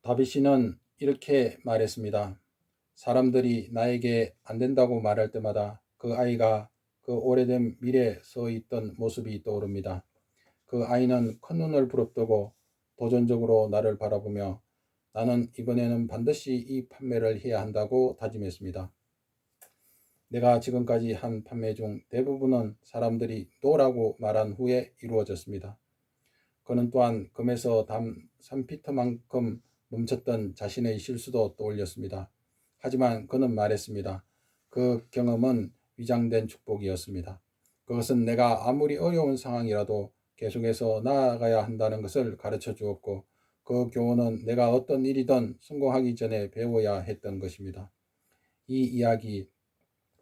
다윗이는 이렇게 말했습니다. 사람들이 나에게 안 된다고 말할 때마다 그 아이가 그 오래된 미래에 서 있던 모습이 떠오릅니다. 그 아이는 큰눈을 부릅뜨고 도전적으로 나를 바라보며 나는 이번에는 반드시 이 판매를 해야 한다고 다짐했습니다. 내가 지금까지 한 판매 중 대부분은 사람들이 노라고 말한 후에 이루어졌습니다. 그는 또한 금에서 담 3피트만큼 멈췄던 자신의 실수도 떠올렸습니다. 하지만 그는 말했습니다. 그 경험은 위장된 축복이었습니다. 그것은 내가 아무리 어려운 상황이라도 계속해서 나아가야 한다는 것을 가르쳐 주었고, 그 교훈은 내가 어떤 일이든 성공하기 전에 배워야 했던 것입니다. 이 이야기,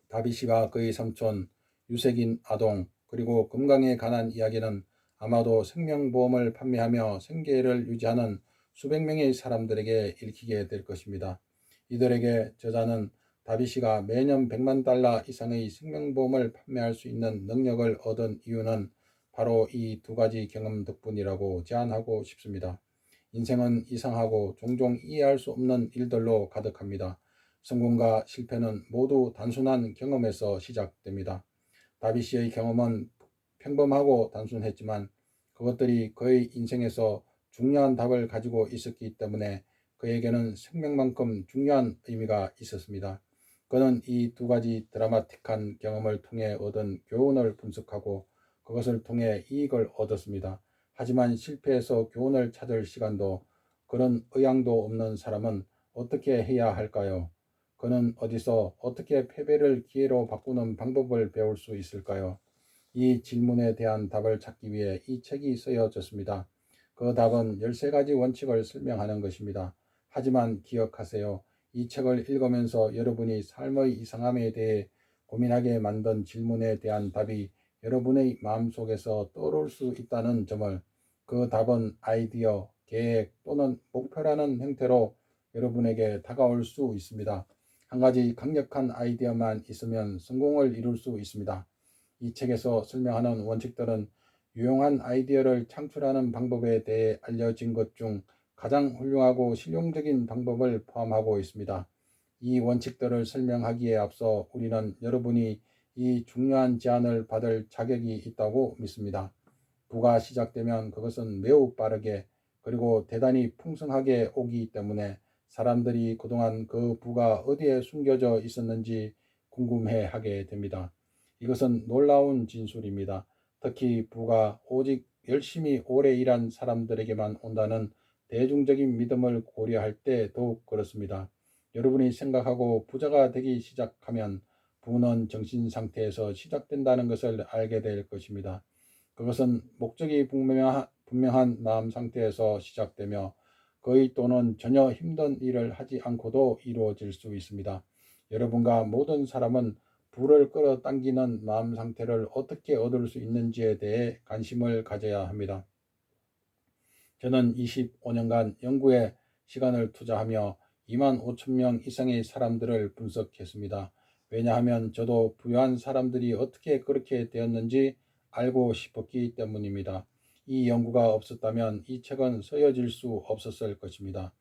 다윗이와 그의 삼촌 유색인 아동 그리고 금강에 관한 이야기는 아마도 생명보험을 판매하며 생계를 유지하는 수백 명의 사람들에게 읽히게 될 것입니다. 이들에게 저자는 다윗이가 매년 100만 달러 이상의 생명보험을 판매할 수 있는 능력을 얻은 이유는 바로 이 두 가지 경험 덕분이라고 제안하고 싶습니다. 인생은 이상하고 종종 이해할 수 없는 일들로 가득합니다. 성공과 실패는 모두 단순한 경험에서 시작됩니다. 다비시의 경험은 평범하고 단순했지만 그것들이 그의 인생에서 중요한 답을 가지고 있었기 때문에 그에게는 생명만큼 중요한 의미가 있었습니다. 그는 이 두 가지 드라마틱한 경험을 통해 얻은 교훈을 분석하고 그것을 통해 이익을 얻었습니다. 하지만 실패해서 교훈을 찾을 시간도 그런 의향도 없는 사람은 어떻게 해야 할까요? 그는 어디서 어떻게 패배를 기회로 바꾸는 방법을 배울 수 있을까요? 이 질문에 대한 답을 찾기 위해 이 책이 쓰여졌습니다. 그 답은 13가지 원칙을 설명하는 것입니다. 하지만 기억하세요. 이 책을 읽으면서 여러분이 삶의 이상함에 대해 고민하게 만든 질문에 대한 답이 여러분의 마음속에서 떠오를 수 있다는 점을, 그 답은 아이디어, 계획 또는 목표라는 형태로 여러분에게 다가올 수 있습니다. 한 가지 강력한 아이디어만 있으면 성공을 이룰 수 있습니다. 이 책에서 설명하는 원칙들은 유용한 아이디어를 창출하는 방법에 대해 알려진 것 중 가장 훌륭하고 실용적인 방법을 포함하고 있습니다. 이 원칙들을 설명하기에 앞서 우리는 여러분이 이 중요한 제안을 받을 자격이 있다고 믿습니다. 부가 시작되면 그것은 매우 빠르게 그리고 대단히 풍성하게 오기 때문에 사람들이 그동안 그 부가 어디에 숨겨져 있었는지 궁금해 하게 됩니다. 이것은 놀라운 진술입니다. 특히 부가 오직 열심히 오래 일한 사람들에게만 온다는 대중적인 믿음을 고려할 때 더욱 그렇습니다. 여러분이 생각하고 부자가 되기 시작하면 부는 정신 상태에서 시작된다는 것을 알게 될 것입니다. 그것은 목적이 분명한 마음 상태에서 시작되며 거의 또는 전혀 힘든 일을 하지 않고도 이루어질 수 있습니다. 여러분과 모든 사람은 부를 끌어당기는 마음 상태를 어떻게 얻을 수 있는지에 대해 관심을 가져야 합니다. 저는 25년간 연구에 시간을 투자하며 2만 5천 명 이상의 사람들을 분석했습니다. 왜냐하면 저도 부유한 사람들이 어떻게 그렇게 되었는지 알고 싶었기 때문입니다. 이 연구가 없었다면 이 책은 쓰여질 수 없었을 것입니다.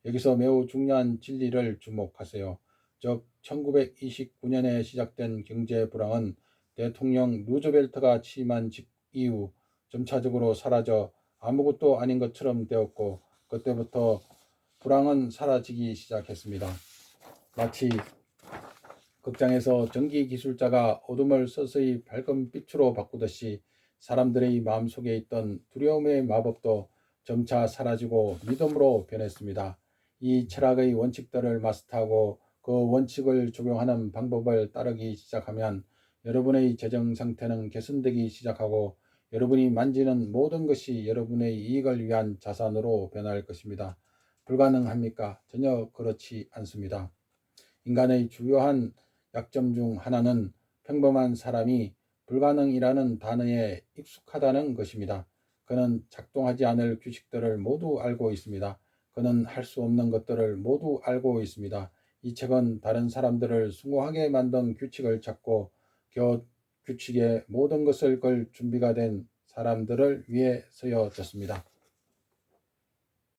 여기서 매우 중요한 진리를 주목하세요. 즉 1929년에 시작된 경제 불황은 대통령 루즈벨트가 취임한 이후 점차적으로 사라져 아무것도 아닌 것처럼 되었고, 그때부터 불황은 사라지기 시작했습니다. 마치 극장에서 전기 기술자가 어둠을 서서히 밝은 빛으로 바꾸듯이 사람들의 마음속에 있던 두려움의 마법도 점차 사라지고 믿음으로 변했습니다. 이 철학의 원칙들을 마스터하고 그 원칙을 적용하는 방법을 따르기 시작하면 여러분의 재정 상태는 개선되기 시작하고 여러분이 만지는 모든 것이 여러분의 이익을 위한 자산으로 변할 것입니다. 불가능합니까? 전혀 그렇지 않습니다. 인간의 주요한 약점 중 하나는 평범한 사람이 불가능이라는 단어에 익숙하다는 것입니다. 그는 작동하지 않을 규칙들을 모두 알고 있습니다. 그는 할 수 없는 것들을 모두 알고 있습니다. 이 책은 다른 사람들을 성공하게 만든 규칙을 찾고 규칙에 모든 것을 걸 준비가 된 사람들을 위해 쓰여졌습니다.